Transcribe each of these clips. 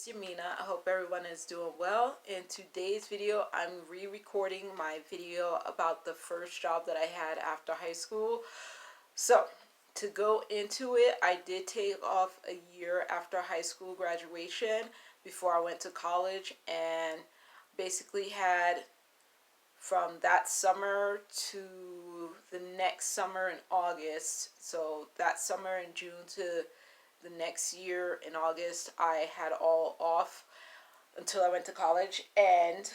Yamina. I hope everyone is doing well. In today's video, I'm re-recording my video about the first job that I had after high school. So, to go into it, I did take off a year after high school graduation before I went to college, and basically had from that summer to the next summer in August. So that summer in June to the next year in August, I had all off until I went to college. And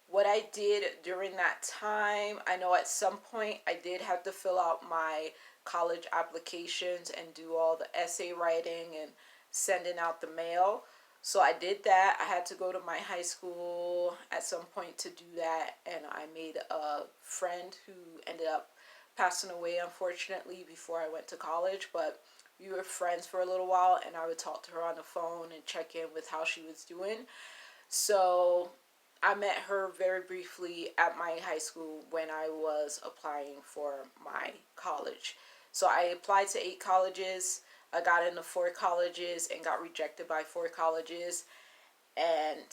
what I did during that time, I know at some point I did have to fill out my college applications and do all the essay writing and sending out the mail. So I did that. I had to go to my high school at some point to do that, and I made a friend who ended up passing away, unfortunately, before I went to college. But we were friends for a little while, and I would talk to her on the phone and check in with how she was doing. So I met her very briefly at my high school when I was applying for my college. So I applied to 8 colleges. I got into 4 colleges and got rejected by 4 colleges. And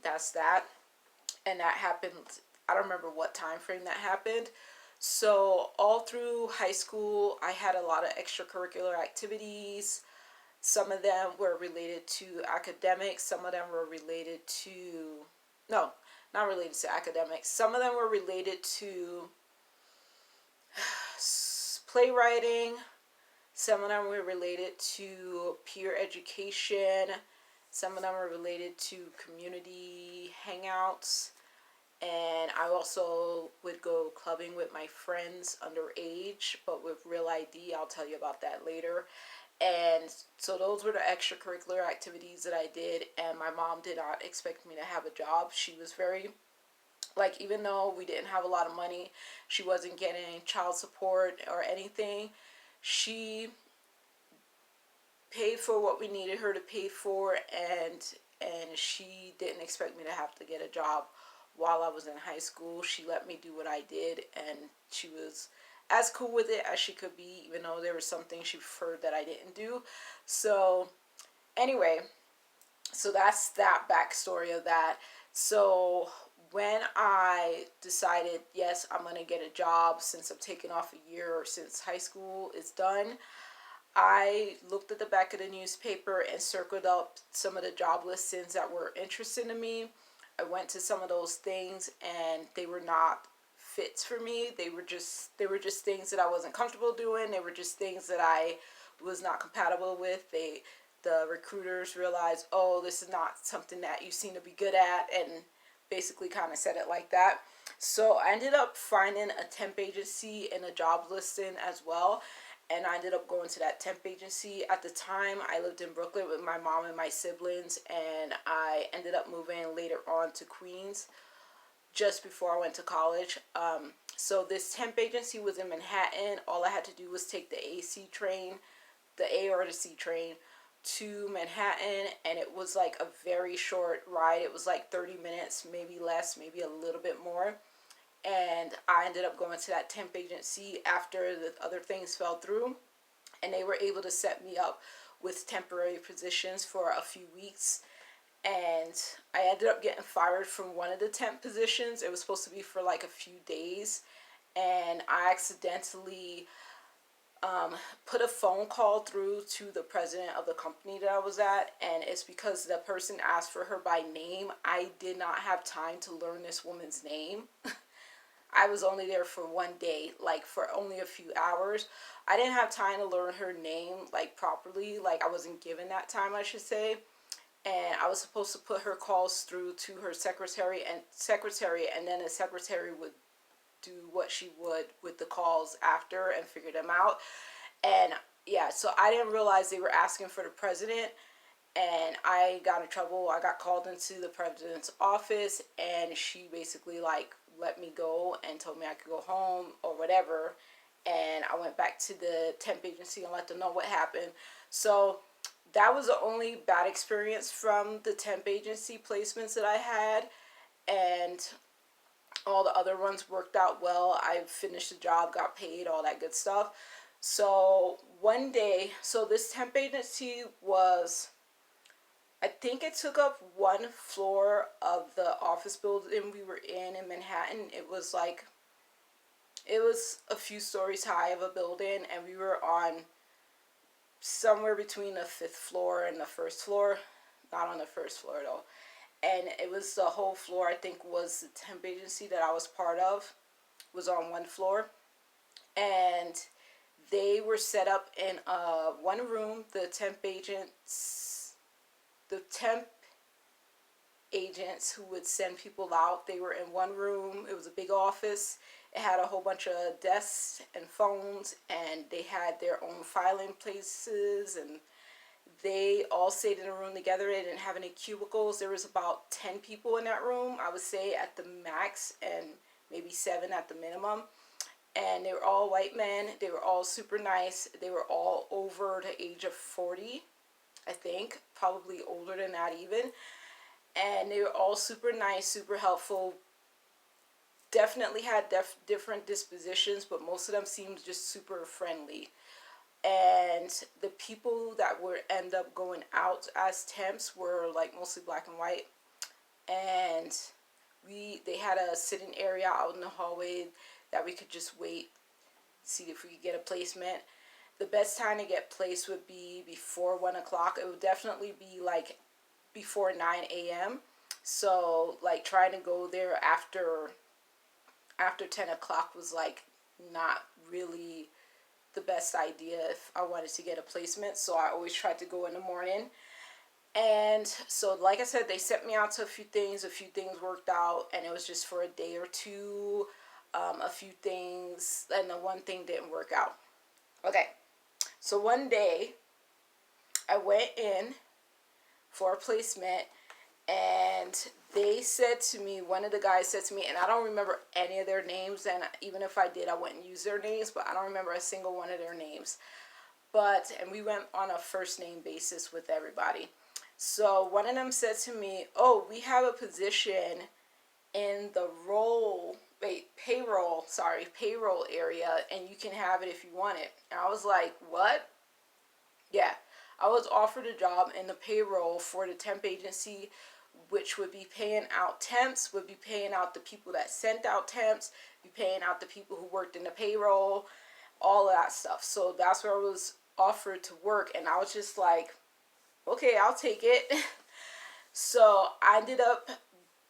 that's that. And that happened, I don't remember what time frame that happened. So all through high school, I had a lot of extracurricular activities. Some of them were related to academics. Some of them were related to, no, not related to academics. Some of them were related to playwriting. Some of them were related to peer education. Some of them were related to community hangouts. And I also would go clubbing with my friends underage, but with real ID. I'll tell you about that later. And so those were the extracurricular activities that I did. And my mom did not expect me to have a job. She was very, like, even though we didn't have a lot of money, she wasn't getting child support or anything. She paid for what we needed her to pay for, and she didn't expect me to have to get a job while I was in high school. She let me do what I did, and she was as cool with it as she could be, even though there were some things she preferred that I didn't do. So anyway, so that's that backstory of that. So when I decided, yes, I'm going to get a job since I'm taking off a year or since high school is done, I looked at the back of the newspaper and circled up some of the job listings that were interesting to me. I went to some of those things, and they were not fits for me. They were just things that I wasn't comfortable doing. They were just things that I was not compatible with. The recruiters realized, oh, this is not something that you seem to be good at, and basically kind of said it like that. So I ended up finding a temp agency and a job listing as well. And I ended up going to that temp agency. At the time, I lived in Brooklyn with my mom and my siblings, and I ended up moving later on to Queens just before I went to college. So this temp agency was in Manhattan. All I had to do was take the AC train, the A or the C train, to Manhattan, and it was like a very short ride. It was like 30 minutes, maybe less, maybe a little bit more. And I ended up going to that temp agency after the other things fell through, and they were able to set me up with temporary positions for a few weeks. And I ended up getting fired from one of the temp positions. It was supposed to be for like a few days, and I accidentally put a phone call through to the president of the company that I was at, and it's because the person asked for her by name. I did not have time to learn this woman's name. I was only there for one day, like for only a few hours. I didn't have time to learn her name like properly. Like I wasn't given that time, I should say. And I was supposed to put her calls through to her secretary, and then the secretary would do what she would with the calls after and figure them out. And yeah, so I didn't realize they were asking for the president, and I got in trouble. I got called into the president's office, and she basically like let me go and told me I could go home or whatever. And I went back to the temp agency and let them know what happened. So that was the only bad experience from the temp agency placements that I had, and all the other ones worked out well. I finished the job, got paid, all that good stuff. So one day, so this temp agency was, I think it took up one floor of the office building we were in Manhattan. It was a few stories high of a building, and we were on somewhere between the fifth floor and the first floor. Not on the first floor though. And it was the whole floor, I think, was the temp agency that I was part of, was on one floor. And they were set up in one room. The temp agents who would send people out, they were in one room. It was a big office. It had a whole bunch of desks and phones, and they had their own filing places, and they all stayed in a room together. They didn't have any cubicles. There was about 10 people in that room, I would say, at the max, and maybe 7 at the minimum. And they were all white men. They were all super nice. They were all over the age of 40, I think, probably older than that even. And they were all super nice, super helpful. Definitely had different dispositions, but most of them seemed just super friendly. And the people that would end up going out as temps were like mostly black and white. And they had a sitting area out in the hallway that we could just wait, see if we could get a placement. The best time to get placed would be before 1 o'clock. It would definitely be like before 9 a.m. So like trying to go there after 10 o'clock was like not really the best idea if I wanted to get a placement. So I always tried to go in the morning. And so, like I said, they sent me out to a few things worked out, and it was just for a day or two. A few things, and the one thing didn't work out. Okay, so one day I went in for a placement, and they said to me, one of the guys said to me, and I don't remember any of their names, and even if I did, I wouldn't use their names, but I don't remember a single one of their names. And we went on a first name basis with everybody. So one of them said to me, oh, we have a position in the payroll area, and you can have it if you want it. And I was like, what? Yeah, I was offered a job in the payroll for the temp agency, which would be paying out temps, would be paying out the people that sent out temps, be paying out the people who worked in the payroll, all of that stuff. So that's where I was offered to work, and I was just like, okay, I'll take it. So I ended up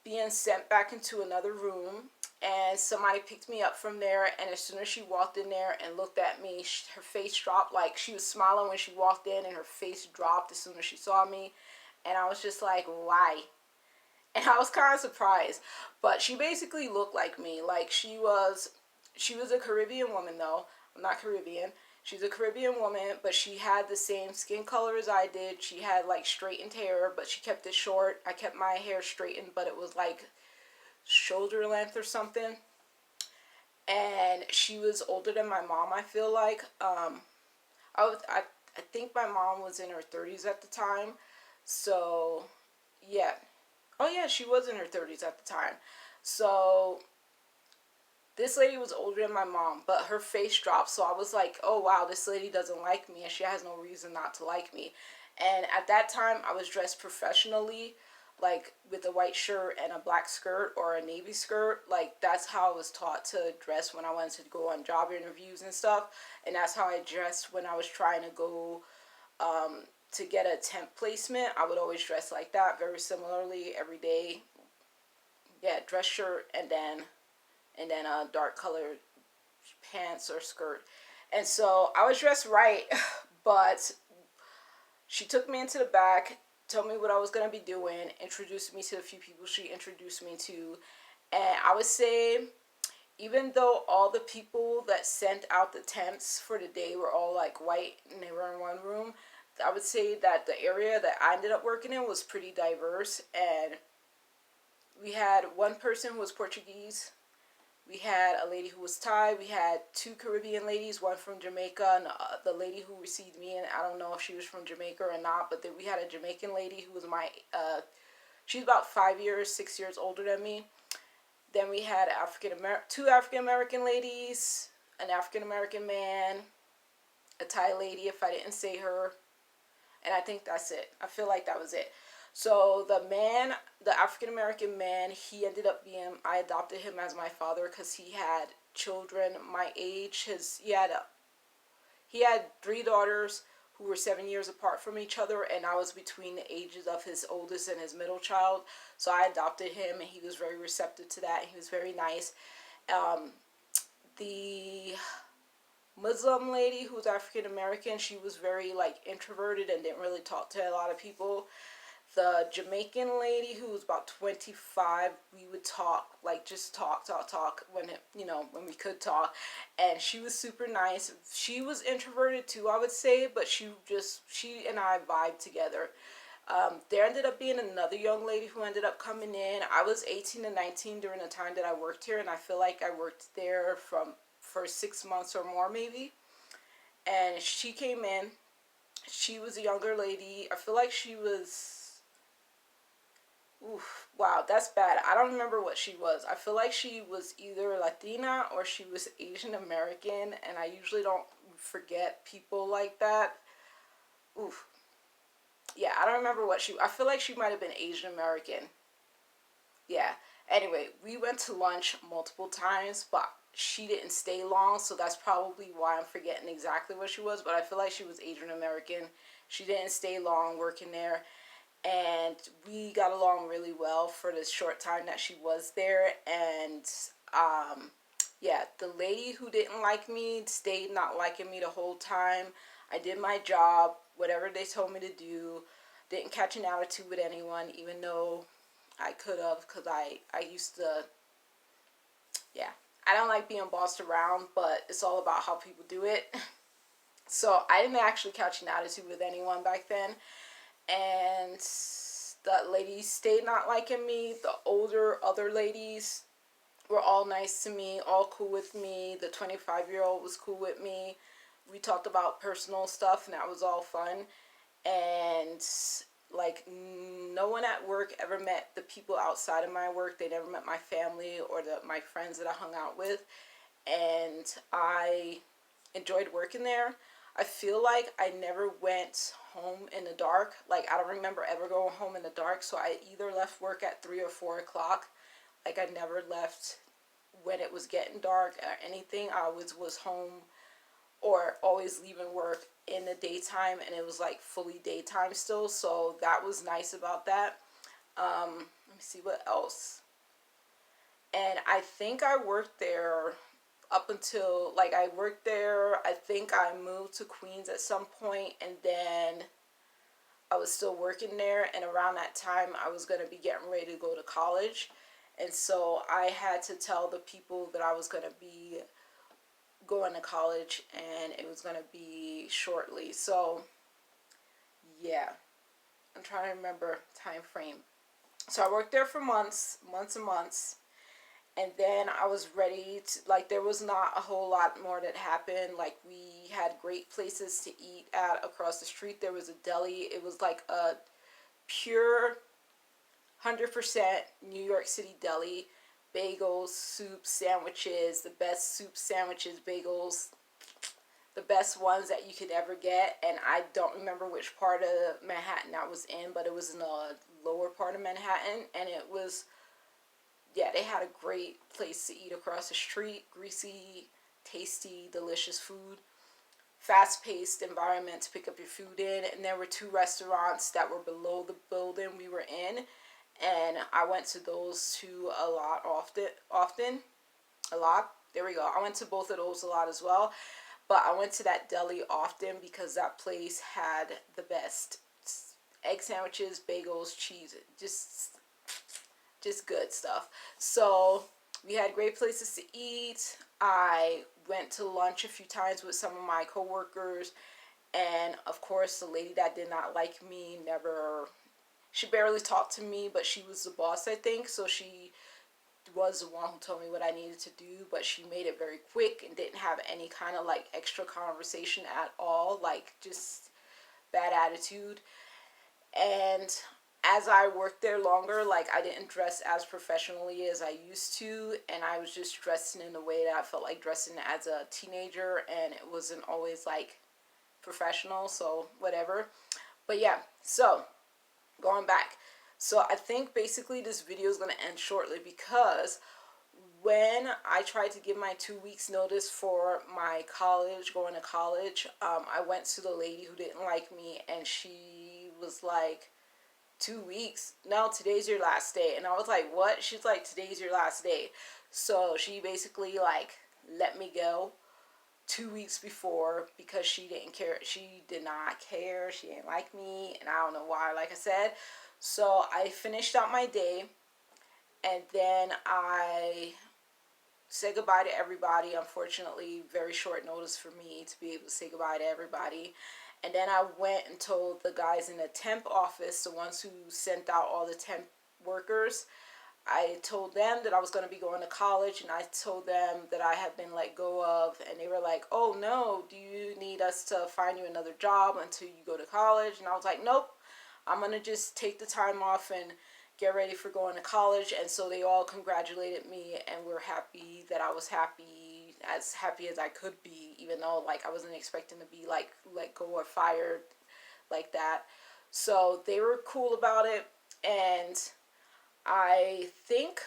being sent back into another room, and somebody picked me up from there, and as soon as she walked in there and looked at me, her face dropped. Like, she was smiling when she walked in, and her face dropped as soon as she saw me, and I was just like, why? And I was kind of surprised, but she basically looked like me. Like, she was a Caribbean woman, though. I'm not Caribbean. She's a Caribbean woman, but she had the same skin color as I did. She had like straightened hair, but she kept it short. I kept my hair straightened, but it was like shoulder length or something. And she was older than my mom, I feel like. I think my mom was in her 30s at the time. So, yeah. Oh, yeah, she was in her 30s at the time. So this lady was older than my mom, but her face dropped. So I was like, oh, wow, this lady doesn't like me, and she has no reason not to like me. And at that time, I was dressed professionally, like with a white shirt and a black skirt or a navy skirt. Like, that's how I was taught to dress when I wanted to go on job interviews and stuff. And that's how I dressed when I was trying to go to get a temp placement. I would always dress like that, very similarly every day. Yeah, dress shirt and then a dark colored pants or skirt. And so I was dressed right, but she took me into the back, told me what I was going to be doing, introduced me to a few people she introduced me to. And I would say, even though all the people that sent out the temps for the day were all like white and they were in one room, I would say that the area that I ended up working in was pretty diverse. And we had one person who was Portuguese. We had a lady who was Thai. We had 2 Caribbean ladies, one from Jamaica, and the lady who received me, and I don't know if she was from Jamaica or not, but then we had a Jamaican lady who was she's about 6 years older than me. Then we had 2 African American ladies, an African American man, a Thai lady, if I didn't say her, and I think that's it. I feel like that was it. So the African American man, he ended up being, I adopted him as my father because he had children my age. He had three daughters who were 7 years apart from each other, and I was between the ages of his oldest and his middle child. So I adopted him, and he was very receptive to that. He was very nice. Um, the Muslim lady who was African American, she was very like introverted and didn't really talk to a lot of people. The Jamaican lady who was about 25, we would talk, like just talk when we could talk. And she was super nice. She was introverted too, I would say, but she and I vibed together. There ended up being another young lady who ended up coming in. I was 18 and 19 during the time that I worked here, and I feel like I worked there for 6 months or more maybe. And she came in. She was a younger lady. I feel like she was. Oof, wow, that's bad. I don't remember what she was. I feel like she was either Latina or she was Asian American, and I usually don't forget people like that. Oof. Yeah, I don't remember what I feel like she might have been Asian American. Yeah. Anyway, we went to lunch multiple times, but she didn't stay long, so that's probably why I'm forgetting exactly what she was, but I feel like she was Asian American. She didn't stay long working there, and we got along really well for the short time that she was there. And um yeah, the lady who didn't like me stayed not liking me the whole time. I did my job, whatever they told me to do. Didn't catch an attitude with anyone, even though I could have, because I used to. Yeah, I don't like being bossed around, but it's all about how people do it. So I didn't actually catch an attitude with anyone back then. And the ladies stayed not liking me. The older other ladies were all nice to me, all cool with me. The 25-year-old was cool with me. We talked about personal stuff, and that was all fun. And like, no one at work ever met the people outside of my work. They never met my family or my friends that I hung out with. And I enjoyed working there. I feel like I never went home in the dark. Like, I don't remember ever going home in the dark. So I either left work at 3 or 4 o'clock. Like, I never left when it was getting dark or anything. I always was home or always leaving work in the daytime, and it was like fully daytime still. So that was nice about that. Let me see what else. And I think I worked there up until, like, I worked there. I think I moved to Queens at some point, and then I was still working there. And around that time, I was going to be getting ready to go to college. And so I had to tell the people that I was going to be going to college, and it was going to be shortly. So yeah, I'm trying to remember time frame. So I worked there for months and months. And then I was ready to, like, there was not a whole lot more that happened. Like, we had great places to eat at across the street. There was a deli. It was like a pure 100% New York City deli. Bagels, soup, sandwiches, the best soup, sandwiches, bagels, the best ones that you could ever get. And I don't remember which part of Manhattan I was in, but it was in the lower part of Manhattan. And it was, yeah, they had a great place to eat across the street. Greasy, tasty, delicious food. Fast-paced environment to pick up your food in. And there were two restaurants that were below the building we were in. And I went to those two a lot often. A lot. There we go. I went to both of those a lot as well. But I went to that deli often because that place had the best egg sandwiches, bagels, cheese, just good stuff. So we had great places to eat. I went to lunch a few times with some of my coworkers, and of course the lady that did not like me she barely talked to me, but she was the boss, I think, so she was the one who told me what I needed to do, but she made it very quick and didn't have any kind of like extra conversation at all, like just bad attitude. And as I worked there longer, like, I didn't dress as professionally as I used to, and I was just dressing in the way that I felt like dressing as a teenager, and it wasn't always like professional, so whatever. But yeah, so going back. So I think basically this video is going to end shortly, because when I tried to give my 2 weeks notice for my college, going to college, I went to the lady who didn't like me, and she was like, 2 weeks? No, today's your last day. And I was like, what? She's like, today's your last day. So she basically like let me go 2 weeks before, because she didn't care. She did not care. She didn't like me, and I don't know why, like I said. So I finished out my day, and then I said goodbye to everybody. Unfortunately, very short notice for me to be able to say goodbye to everybody. And then I went and told the guys in the temp office, the ones who sent out all the temp workers, I told them that I was going to be going to college, and I told them that I had been let go of, and they were like, oh no, do you need us to find you another job until you go to college? And I was like, nope, I'm going to just take the time off and get ready for going to college. And so they all congratulated me and were happy that I was happy as I could be, even though like I wasn't expecting to be like let go or fired like that. So they were cool about it. And I think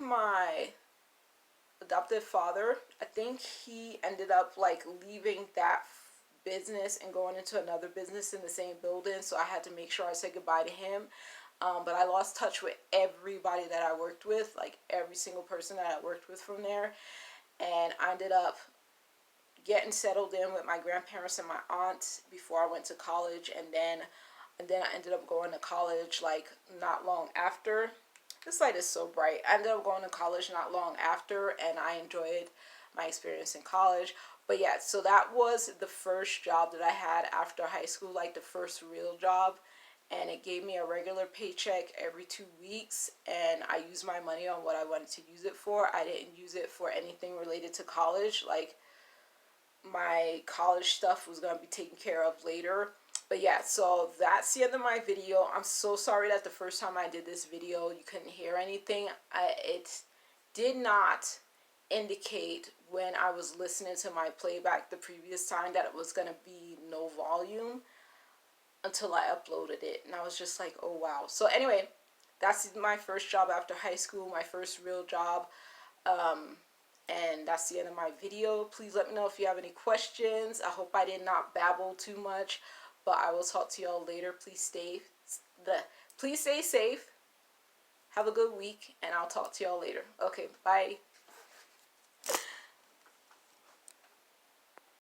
my adoptive father, I think he ended up like leaving that business and going into another business in the same building. So I had to make sure I said goodbye to him. But I lost touch with everybody that I worked with, like every single person that I worked with from there. And I ended up getting settled in with my grandparents and my aunt before I went to college. And then I ended up going to college like not long after. This light is so bright. I ended up going to college not long after, and I enjoyed my experience in college. But yeah, so that was the first job that I had after high school, like the first real job. And it gave me a regular paycheck every 2 weeks, and I used my money on what I wanted to use it for. I didn't use it for anything related to college. Like, my college stuff was going to be taken care of later. But yeah, so that's the end of my video. I'm so sorry that the first time I did this video you couldn't hear anything. It did not indicate when I was listening to my playback the previous time that it was going to be no volume until I uploaded it. And I was just like, oh wow. So anyway, that's my first job after high school, my first real job. And that's the end of my video. Please let me know if you have any questions. I hope I did not babble too much, but I will talk to y'all later. Please stay safe. Have a good week, and I'll talk to y'all later. Okay, bye.